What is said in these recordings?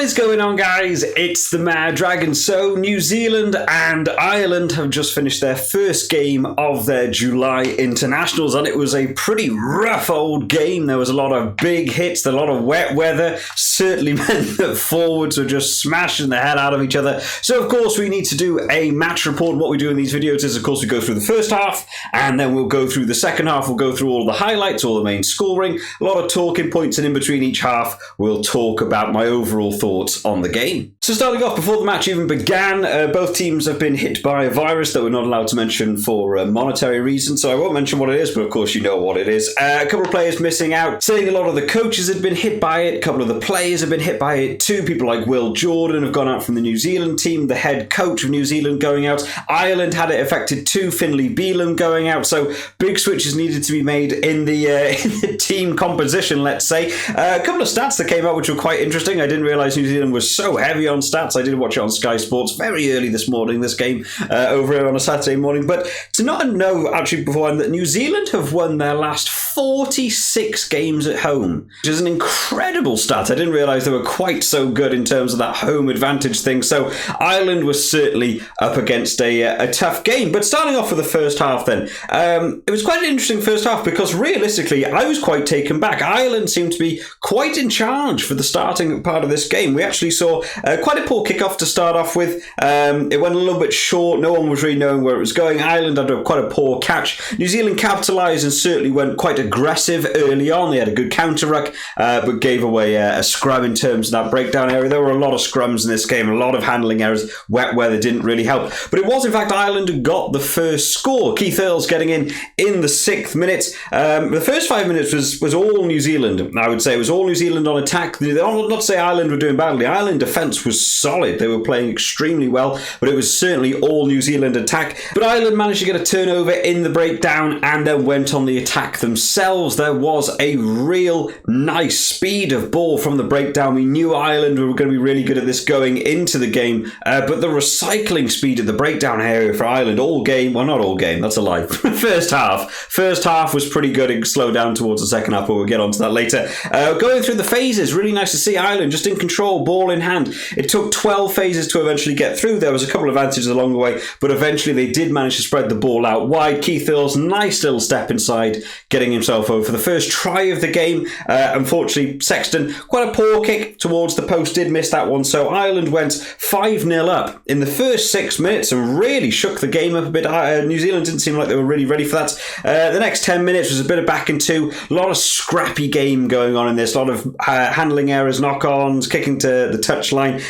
is going on, guys? It's the Mad Dragon. So New Zealand and Ireland have just finished their first game of their July internationals, and it was a pretty rough old game. There was a lot of big hits, a lot of wet weather. Certainly meant that forwards were just smashing the hell out of each other. So of course we need to do a match report. What we do in these videos is, of course, we go through the first half, and then we'll go through the second half. We'll go through all the highlights, all the main scoring, a lot of talking points, and in between each half we'll talk about my overall thoughts on the game. So starting off, before the match even began, both teams have been hit by a virus that we're not allowed to mention for monetary reasons, so I won't mention what it is, but of course you know what it is. A couple of players missing out, saying a lot of the coaches had been hit by it, a couple of the players have been hit by it too. People like Will Jordan have gone out from the New Zealand team, the head coach of New Zealand going out. Ireland had it affected too, Finlay Bealham going out, so big switches needed to be made in the team composition, let's say. A couple of stats that came out which were quite interesting. I didn't realise New Zealand was so heavy on stats. I did watch it on Sky Sports very early this morning, this game, over here on a Saturday morning. But to not know actually beforehand that New Zealand have won their last 46 games at home, which is an incredible stat. I didn't realise they were quite so good in terms of that home advantage thing. So Ireland was certainly up against a tough game. But starting off with the first half then, it was quite an interesting first half because realistically I was quite taken back. Ireland seemed to be quite in charge for the starting part of this game. We actually saw quite a poor kickoff to start off with. It went a little bit short. No one was really knowing where it was going. Ireland had quite a poor catch. New Zealand capitalised and certainly went quite aggressive early on. They had a good counter-ruck, but gave away a scrum in terms of that breakdown area. There were a lot of scrums in this game, a lot of handling errors. Wet weather didn't really help. But it was, in fact, Ireland who got the first score. Keith Earls getting in the 6th minute. The first 5 minutes was all New Zealand. I would say it was all New Zealand on attack. Not to say Ireland were doing badly. Ireland defence was solid. They were playing extremely well, but it was certainly all New Zealand attack. But Ireland managed to get a turnover in the breakdown and then went on the attack themselves. There was a real nice speed of ball from the breakdown. We knew Ireland were going to be really good at this going into the game, but the recycling speed at the breakdown area for Ireland all game, well, not all game, that's a lie. First half was pretty good. It slowed down towards the second half, but we'll get onto that later. Going through the phases, really nice to see Ireland just in control, ball in hand. It took 12 phases to eventually get through. There was a couple of advantages along the way, but eventually they did manage to spread the ball out wide. Keith Earls, nice little step inside, getting himself over for the first try of the game. Unfortunately, Sexton, quite a poor kick towards the post, did miss that one, so Ireland went 5-0 up in the first 6 minutes and really shook the game up a bit. New Zealand didn't seem like they were really ready for that. The next 10 minutes was a bit of back and two, a lot of scrappy game going on in this, a lot of handling errors, knock-ons, kicking to the touchline.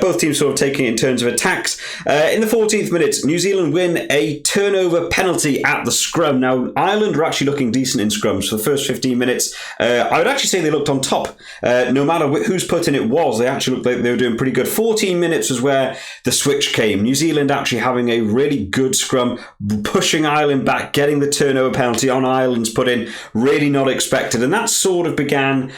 Both teams sort of taking it in terms of attacks. In the 14th minute, New Zealand win a turnover penalty at the scrum. Now, Ireland were actually looking decent in scrums for the first 15 minutes. I would actually say they looked on top. No matter whose put in it was, they actually looked like they were doing pretty good. 14 minutes was where the switch came. New Zealand actually having a really good scrum, pushing Ireland back, getting the turnover penalty on Ireland's put in, really not expected. And that sort of began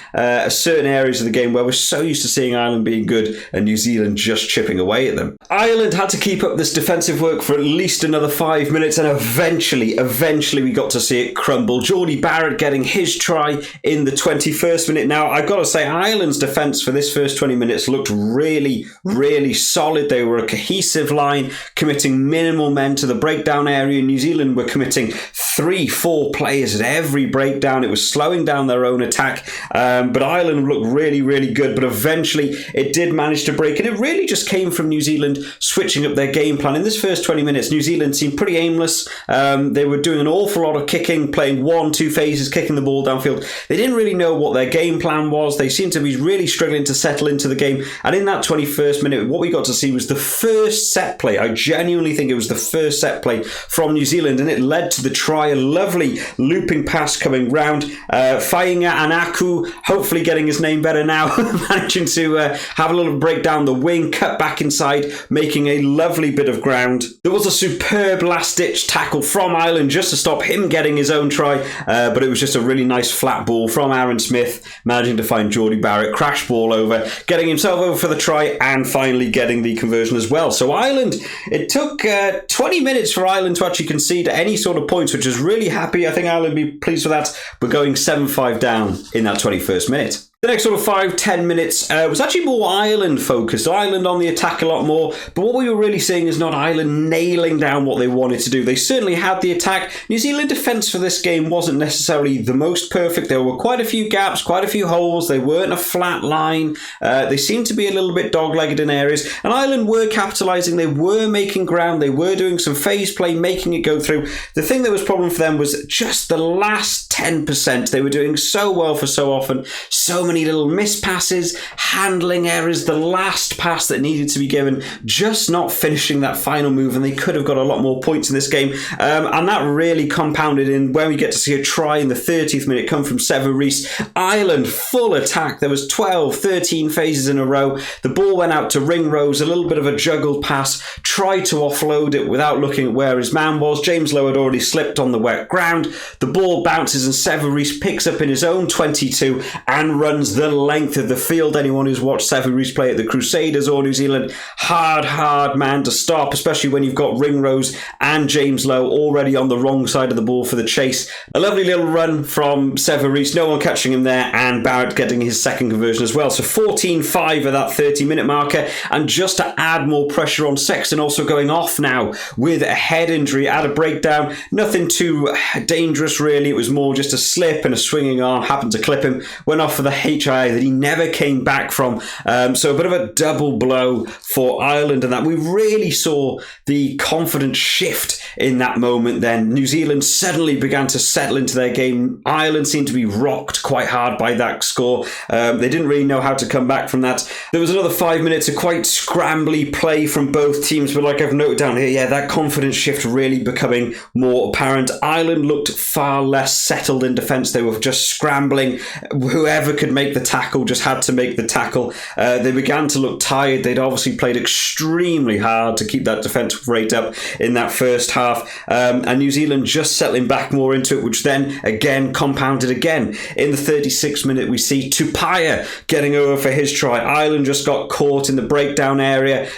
certain areas of the game where we're so used to seeing Ireland being good and New Zealand just chipping away at them. Ireland had to keep up this defensive work for at least another 5 minutes, and eventually we got to see it crumble. Geordie Barrett getting his try in the 21st minute. Now, I've got to say, Ireland's defence for this first 20 minutes looked really, really solid. They were a cohesive line, committing minimal men to the breakdown area. New Zealand were committing 3-4 players at every breakdown. It was slowing down their own attack, but Ireland looked really, really good. But eventually it did manage to break, and it really just came from New Zealand switching up their game plan. In this first 20 minutes, New Zealand seemed pretty aimless. They were doing an awful lot of kicking, playing 1-2 phases, kicking the ball downfield. They didn't really know what their game plan was. They seemed to be really struggling to settle into the game. And in that 21st minute, what we got to see was the first set play. I genuinely think it was the first set play from New Zealand, and it led to the try. A lovely looping pass coming round. Fainga Anaku, hopefully getting his name better now, managing to have a little break down the wing, cut back inside, making a lovely bit of ground. There was a superb last-ditch tackle from Ireland just to stop him getting his own try, but it was just a really nice flat ball from Aaron Smith, managing to find Geordie Barrett, crash ball over, getting himself over for the try, and finally getting the conversion as well. So Ireland, it took 20 minutes for Ireland to actually concede any sort of points, which is really happy. I think Ireland will be pleased with that. We're going 7-5 down in that 21st minute. The next sort of 5-10 minutes was actually more Ireland focused. Ireland on the attack a lot more, but what we were really seeing is not Ireland nailing down what they wanted to do. They certainly had the attack. New Zealand defence for this game wasn't necessarily the most perfect. There were quite a few gaps, quite a few holes. They weren't a flat line. They seemed to be a little bit dog-legged in areas, and Ireland were capitalising. They were making ground. They were doing some phase play, making it go through. The thing that was a problem for them was just the last 10%. They were doing so well for so often, so many little miss passes, handling errors, the last pass that needed to be given, just not finishing that final move, and they could have got a lot more points in this game. And that really compounded in when we get to see a try in the 30th minute come from Sever Rees. Ireland full attack. There was 12, 13 phases in a row. The ball went out to Ringrose, a little bit of a juggled pass, tried to offload it without looking at where his man was. James Lowe had already slipped on the wet ground. The ball bounces and Sever Rees picks up in his own 22 and runs the length of the field. Anyone who's watched Sever Rees play at the Crusaders or New Zealand, hard man to stop, especially when you've got Ringrose and James Lowe already on the wrong side of the ball for the chase. A lovely little run from Sever Rees, no one catching him there, and Barrett getting his second conversion as well. So 14-5 at that 30-minute marker, and just to add more pressure on Sexton, also going off now with a head injury at a breakdown. Nothing too dangerous really, it was more just a slip and a swinging arm happened to clip him, went off for the HIA that he never came back from. So a bit of a double blow for Ireland, and that we really saw the confidence shift in that moment then. New Zealand suddenly began to settle into their game. Ireland seemed to be rocked quite hard by that score. They didn't really know how to come back from that. There was another 5 minutes of quite scrambly play from both teams, but like I've noted down here, yeah, that confidence shift really becoming more apparent. Ireland looked far less settled in defence. They were just scrambling. Whoever could make the tackle just had to make the tackle. They began to look tired. They'd obviously played extremely hard to keep that defensive rate up in that first half, and New Zealand just settling back more into it, which then again compounded again. In the 36th minute we see Tupaia getting over for his try. Ireland just got caught in the breakdown area,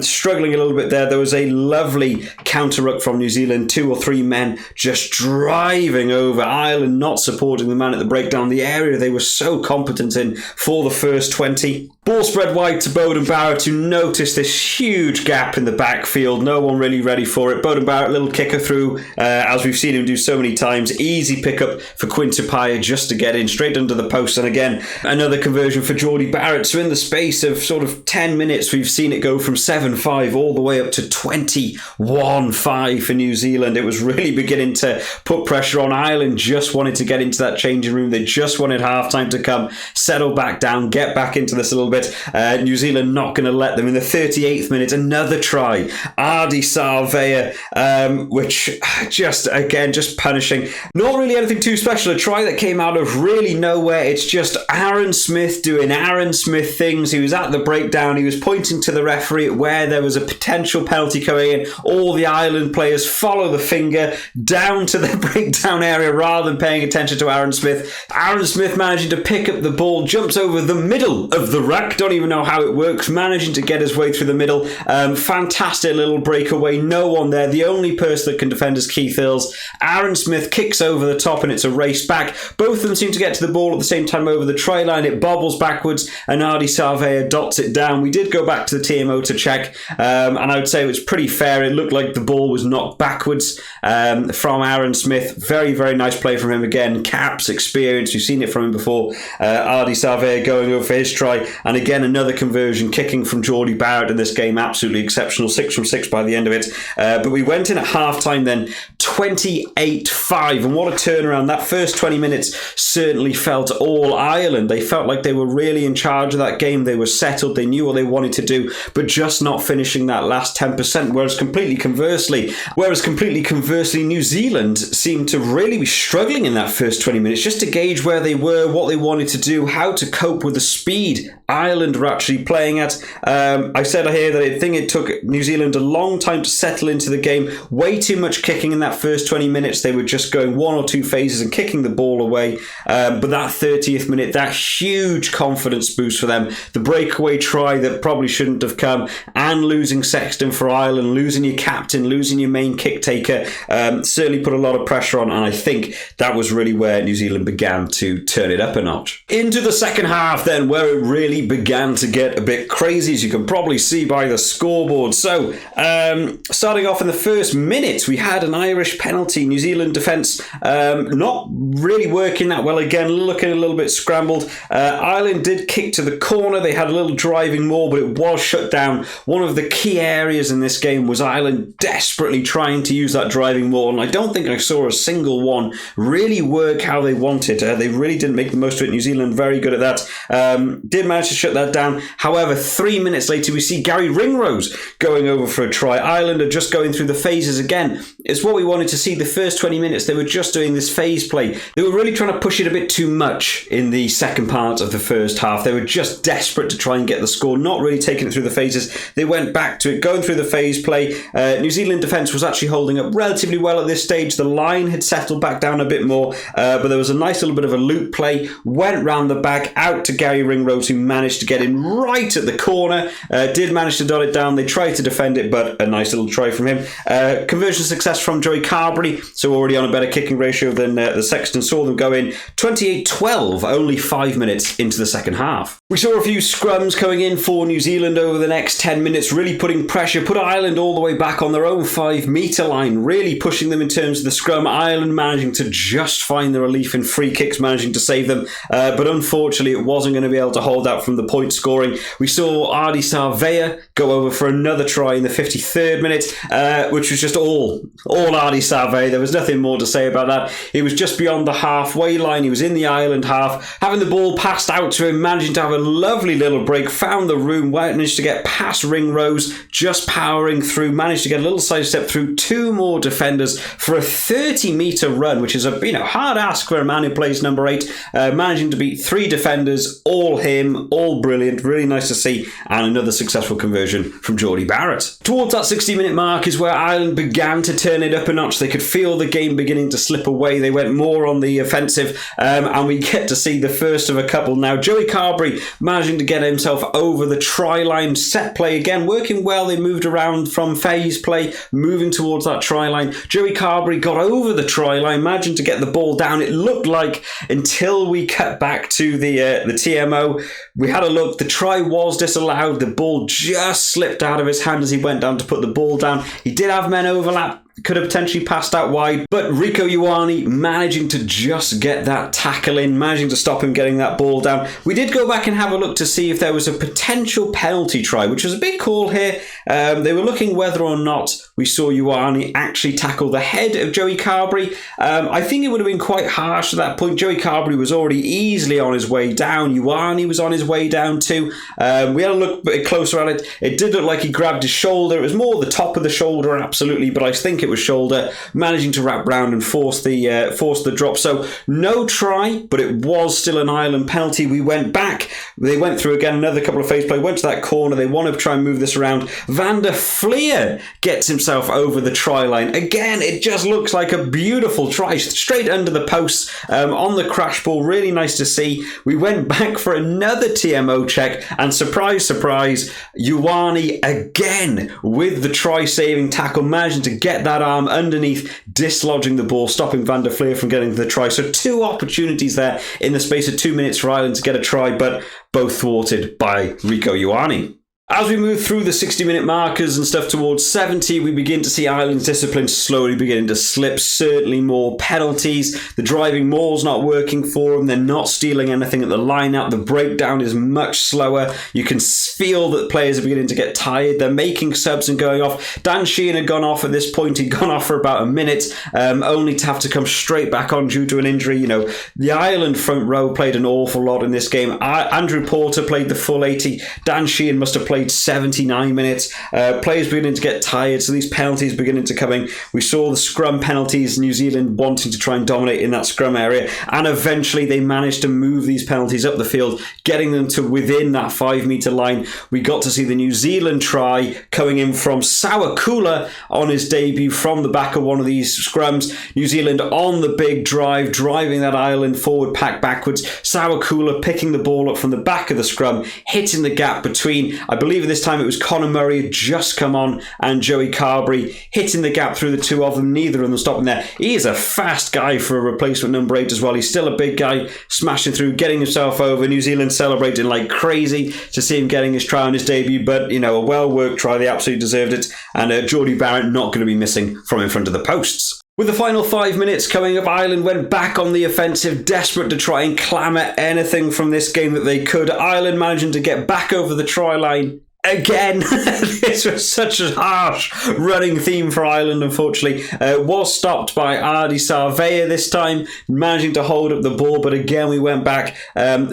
struggling a little bit there. There was a lovely counter ruck from New Zealand, 2 or 3 men just driving over Ireland, not supporting the man at the breakdown, the area they were so competent in for the first 20. Ball spread wide to Beauden Barrett, who noticed this huge gap in the backfield. No one really ready for it. Beauden Barrett, little kicker through, as we've seen him do so many times. Easy pickup for Quinn Tupaia just to get in, straight under the post. And again, another conversion for Geordie Barrett. So in the space of sort of 10 minutes, we've seen it go from 7-5 all the way up to 21-5 for New Zealand. It was really beginning to put pressure on. Ireland just wanted to get into that changing room. They just wanted half-time to come, settle back down, get back into this a little bit. New Zealand not going to let them. In the 38th minute, another try. Ardi Sarvea, which just punishing. Not really anything too special. A try that came out of really nowhere. It's just Aaron Smith doing Aaron Smith things. He was at the breakdown. He was pointing to the referee where there was a potential penalty coming in. All the Ireland players follow the finger down to the breakdown area rather than paying attention to Aaron Smith. Aaron Smith managing to pick up the ball, jumps over the middle of the ruck. Don't even know how it works, managing to get his way through the middle. Fantastic little breakaway, no one there. The only person that can defend is Keith Hills. Aaron Smith kicks over the top and it's a race back. Both of them seem to get to the ball at the same time over the try line. It bobbles backwards and Ardi Sarvea dots it down. We did go back to the TMO to check, and I would say it was pretty fair. It looked like the ball was knocked backwards from Aaron Smith. Very, very nice play from him again. Caps experience, we've seen it from him before. Ardi Sarvea going over for his try, and again another conversion, kicking from Geordie Barrett in this game. Absolutely exceptional, 6 from 6 by the end of it. But we went in at half-time then, 28-5, and what a turnaround. That first 20 minutes certainly felt all Ireland. They felt like they were really in charge of that game. They were settled, they knew what they wanted to do, but just not finishing that last 10%, whereas completely conversely, New Zealand seemed to really be struggling in that first 20 minutes, just to gauge where they were, what they wanted to do, how to cope with the speed Ireland were actually playing at. I said here that I think it took New Zealand a long time to settle into the game. Way too much kicking in that first 20 minutes, they were just going one or two phases and kicking the ball away. But that 30th minute, that huge confidence boost for them, the breakaway try that probably shouldn't have come, and losing Sexton for Ireland, losing your captain, losing your main kick taker, certainly put a lot of pressure on. And I think that was really where New Zealand began to turn it up a notch. Into the second half then, where it really began to get a bit crazy, as you can probably see by the scoreboard. So, starting off in the first minute, we had an Irish penalty. New Zealand defence not really working that well again, looking a little bit scrambled. Ireland did kick to the corner. They had a little driving maul, but it was shut down. One of the key areas in this game was Ireland desperately trying to use that driving maul, and I don't think I saw a single one really work how they wanted. They really didn't make the most of it. New Zealand very good at that. Did manage to shut that down. However, 3 minutes later, we see Gary Ringrose going over for a try. Ireland are just going through the phases again. It's what we wanted to see the first 20 minutes. They were just doing this phase play. They were really trying to push it a bit too much in the second part of the first half. They were just desperate to try and get the score, not really taking it through the phases. They went back to it, going through the phase play. New Zealand defence was actually holding up relatively well at this stage. The line had settled back down a bit more, but there was a nice little bit of a loop play. Went round the back, out to Gary Ringrose, who managed to get in right at the corner. Did manage to dot it down. They tried to defend it, but a nice little try from him. Conversion success from Joey Carberry, so already on a better kicking ratio than the Sexton saw them go in. 28-12, only 5 minutes into the second half. We saw a few scrums coming in for New Zealand over the next 10 minutes, really putting pressure, put Ireland all the way back on their own 5-metre line, really pushing them in terms of the scrum. Ireland managing to just find the relief in free kicks, managing to save them, but unfortunately it wasn't going to be able to hold out from the point scoring. We saw Ardi Sarvea go over for another try in the 53rd minute, which was just all Ardi Sarvea. There was nothing more to say about that. He was just beyond the halfway line. He was in the Ireland half, having the ball passed out to him, managing to have a lovely little break, found the room, managed to get past Ringrose, just powering through, managed to get a little sidestep through two more defenders for a 30-metre run, which is a hard ask for a man who plays number 8, managing to beat 3 defenders, all him, all brilliant, really nice to see, and another successful conversion from Geordie Barrett. Towards that 60-minute mark is where Ireland began to turn it up a notch. They could feel the game beginning to slip away. They went more on the offensive, and we get to see the first of a couple now. Joey Carberry managing to get himself over the try line. Set play again, working well. They moved around from phase play, moving towards that try line. Joey Carberry got over the try line, managing to get the ball down. It looked like, until we cut back to the TMO, we had a look. The try was disallowed. The ball just slipped out of his hand as he went down to put the ball down. He did have men overlap, could have potentially passed out wide, but Rico Ioane managing to just get that tackle in, managing to stop him getting that ball down. We did go back and have a look to see if there was a potential penalty try, which was a big call here. They were looking whether or not we saw Ioane actually tackle the head of Joey Carberry. I think it would have been quite harsh at that point. Joey Carberry was already easily on his way down. Ioane was on his way down too. We had a look a bit closer at it. It did look like he grabbed his shoulder. It was more the top of the shoulder, absolutely, but I think it was shoulder, managing to wrap round and force the drop. So no try, but it was still an Ireland penalty. We went back. They went through again, another couple of phase play, went to that corner. They want to try and move this around. Van der Fleer gets himself over the try line. Again, it just looks like a beautiful try, straight under the posts, on the crash ball. Really nice to see. We went back for another TMO check, and surprise, surprise, Ioane again with the try-saving tackle, managing to get that arm underneath, dislodging the ball, stopping Van der Fleer from getting to the try. So 2 opportunities there in the space of 2 minutes for Ireland to get a try, but both thwarted by Rico Ioane. As we move through the 60-minute markers and stuff towards 70, we begin to see Ireland's discipline slowly beginning to slip. Certainly more penalties. The driving maul's not working for them. They're not stealing anything at the line-out. The breakdown is much slower. You can feel that players are beginning to get tired. They're making subs and going off. Dan Sheehan had gone off at this point. He'd gone off for about a minute, only to have to come straight back on due to an injury. The Ireland front row played an awful lot in this game. Andrew Porter played the full 80. Dan Sheehan must have played played 79 minutes. Players beginning to get tired, so these penalties beginning to come in. We saw the scrum penalties, New Zealand wanting to try and dominate in that scrum area, and eventually they managed to move these penalties up the field, getting them to within that 5-metre line. We got to see the New Zealand try coming in from Sawakula on his debut from the back of one of these scrums. New Zealand on the big drive, driving that Ireland forward pack backwards. Sawakula picking the ball up from the back of the scrum, hitting the gap between, I believe at this time it was Conor Murray had just come on and Joey Carberry, hitting the gap through the two of them, neither of them stopping there. He is a fast guy for a replacement number 8 as well. He's still a big guy, smashing through, getting himself over. New Zealand celebrating like crazy to see him getting his try on his debut, but you know, a well-worked try, they absolutely deserved it, and Geordie Barrett not going to be missing from in front of the posts. With the final 5 minutes coming up, Ireland went back on the offensive, desperate to try and clamour anything from this game that they could. Ireland managing to get back over the try line again. This was such a harsh running theme for Ireland, unfortunately. Was stopped by Adi Sarvea this time, managing to hold up the ball, but again we went back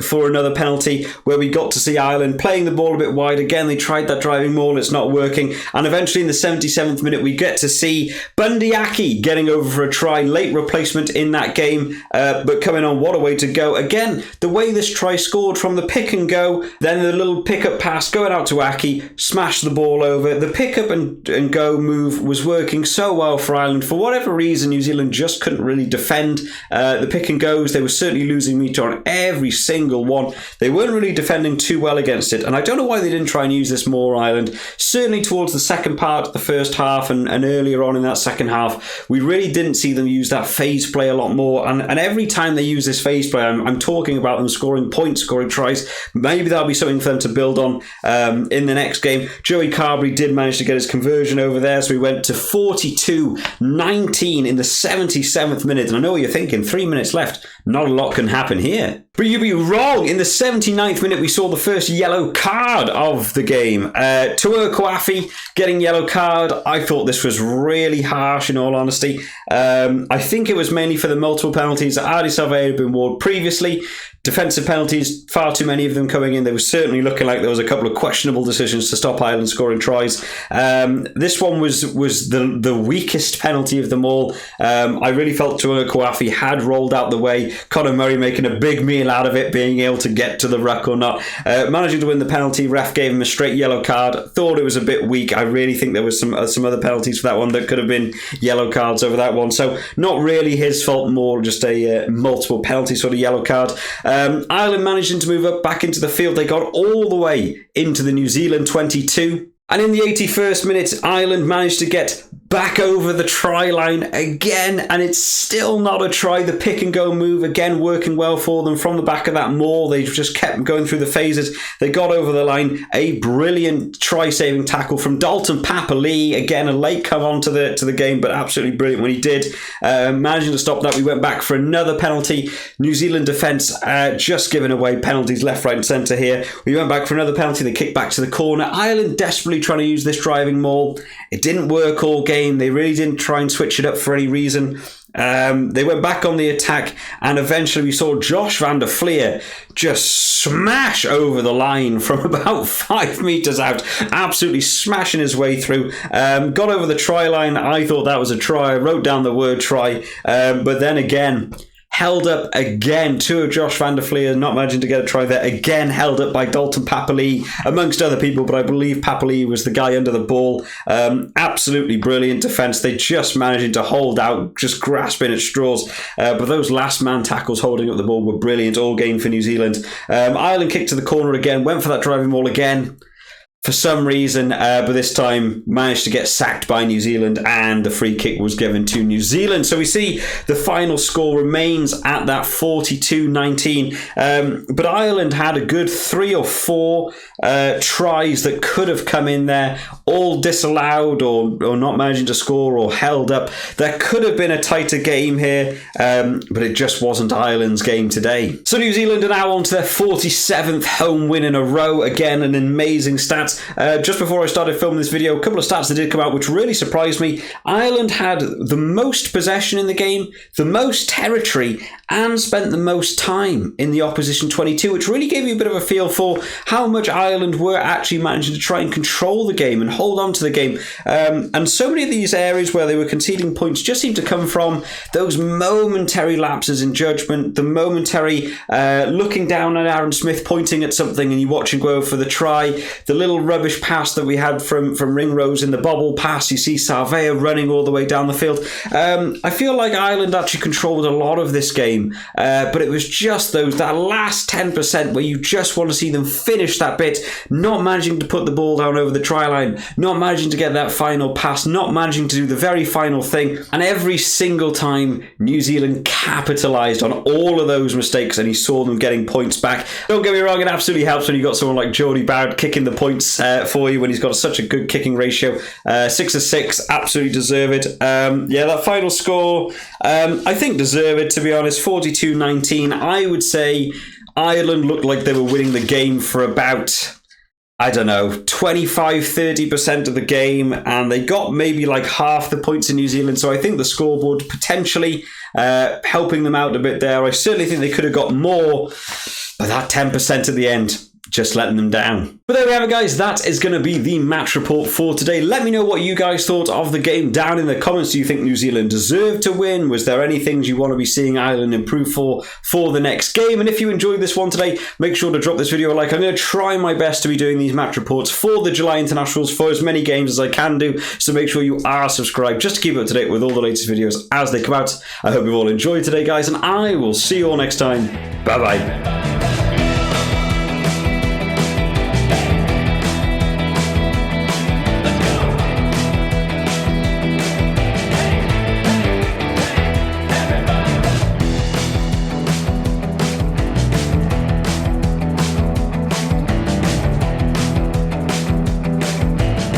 for another penalty where we got to see Ireland playing the ball a bit wide. Again, they tried that driving maul, it's not working, and eventually in the 77th minute we get to see Bundy Aki getting over for a try, late replacement in that game, but coming on, what a way to go. Again, the way this try scored from the pick and go, then the little pick-up pass going out to Aki, smashed the ball over. The pick up and go move was working so well for Ireland. For whatever reason, New Zealand just couldn't really defend the pick and goes. They were certainly losing meter on every single one. They weren't really defending too well against it, and I don't know why they didn't try and use this more, Ireland. Certainly towards the second part of the first half and earlier on in that second half, we really didn't see them use that phase play a lot more, and every time they use this phase play, I'm talking about them scoring points, scoring tries. Maybe that'll be something for them to build on in the next game. Joey Carberry did manage to get his conversion over there, so we went to 42-19 in the 77th minute. And I know what you're thinking, 3 minutes left, not a lot can happen here. But you'd be wrong. In the 79th minute, we saw the first yellow card of the game. Tua Kwafi getting yellow card. I thought this was really harsh, in all honesty. I think it was mainly for the multiple penalties that Adi Sarvea had been awarded previously. Defensive penalties, far too many of them coming in. They were certainly looking like there was a couple of questionable decisions to stop Ireland scoring tries. This one was the weakest penalty of them all. I really felt Tua Kwafi had rolled out the way. Conor Murray making a big meal out of it, being able to get to the ruck or not. Managing to win the penalty, ref gave him a straight yellow card. Thought it was a bit weak. I really think there was some other penalties for that one that could have been yellow cards over that one. So not really his fault, more just a multiple penalty sort of yellow card. Ireland managing to move up back into the field. They got all the way into the New Zealand 22. And in the 81st minute, Ireland managed to get back over the try line again, and it's still not a try. The pick and go move, again, working well for them from the back of that maul. They just kept going through the phases. They got over the line. A brilliant try-saving tackle from Dalton Papali'i. Again, a late come on to the game, but absolutely brilliant when he did. Managing to stop that, we went back for another penalty. New Zealand defence just giving away penalties left, right and centre here. We went back for another penalty. They kicked back to the corner. Ireland desperately trying to use this driving maul. It didn't work all game. They really didn't try and switch it up for any reason. They went back on the attack, and eventually we saw Josh van der Fleer just smash over the line from about 5 metres out, absolutely smashing his way through. Got over the try line. I thought that was a try. I wrote down the word try, but then again, held up again to Josh van der Fleer, not managing to get a try there. Again, held up by Dalton Papali'i, amongst other people, but I believe Papali'i was the guy under the ball. Absolutely brilliant defence. They just managing to hold out, just grasping at straws. But those last man tackles holding up the ball were brilliant all game for New Zealand. Ireland kicked to the corner again, went for that driving maul again. For some reason, but this time managed to get sacked by New Zealand, and the free kick was given to New Zealand. So we see the final score remains at that 42-19. But Ireland had a good 3 or 4 tries that could have come in there, all disallowed or not managing to score or held up. There could have been a tighter game here, but it just wasn't Ireland's game today. So New Zealand are now on to their 47th home win in a row. Again, an amazing stats. stats. Just before I started filming this video, a couple of stats that did come out which really surprised me. Ireland had the most possession in the game, the most territory, and spent the most time in the opposition 22, which really gave you a bit of a feel for how much Ireland were actually managing to try and control the game and hold on to the game. And so many of these areas where they were conceding points just seemed to come from those momentary lapses in judgment, the momentary looking down at Aaron Smith pointing at something and you watch him go for the try, the little rubbish pass that we had from Ringrose in the bobble pass. You see Sarvea running all the way down the field. I feel like Ireland actually controlled a lot of this game. But it was just that last 10% where you just want to see them finish that bit, not managing to put the ball down over the try line, not managing to get that final pass, not managing to do the very final thing. And every single time New Zealand capitalised on all of those mistakes and he saw them getting points back. Don't get me wrong, it absolutely helps when you've got someone like Jody Barrett kicking the points for you when he's got such a good kicking ratio. 6 of 6, absolutely deserve it. Yeah, that final score, I think deserve it, to be honest. 42-19. I would say Ireland looked like they were winning the game for about, I don't know, 25-30% of the game, and they got maybe like half the points in New Zealand. So I think the scoreboard potentially helping them out a bit there. I certainly think they could have got more, but that 10% at the end, just letting them down. But there we have it, guys. That is going to be the match report for today. Let me know what you guys thought of the game down in the comments. Do you think New Zealand deserved to win? Was there any things you want to be seeing Ireland improve for the next game? And if you enjoyed this one today, make sure to drop this video a like. I'm going to try my best to be doing these match reports for the July Internationals for as many games as I can do. So make sure you are subscribed just to keep up to date with all the latest videos as they come out. I hope you've all enjoyed today, guys, and I will see you all next time. Bye-bye.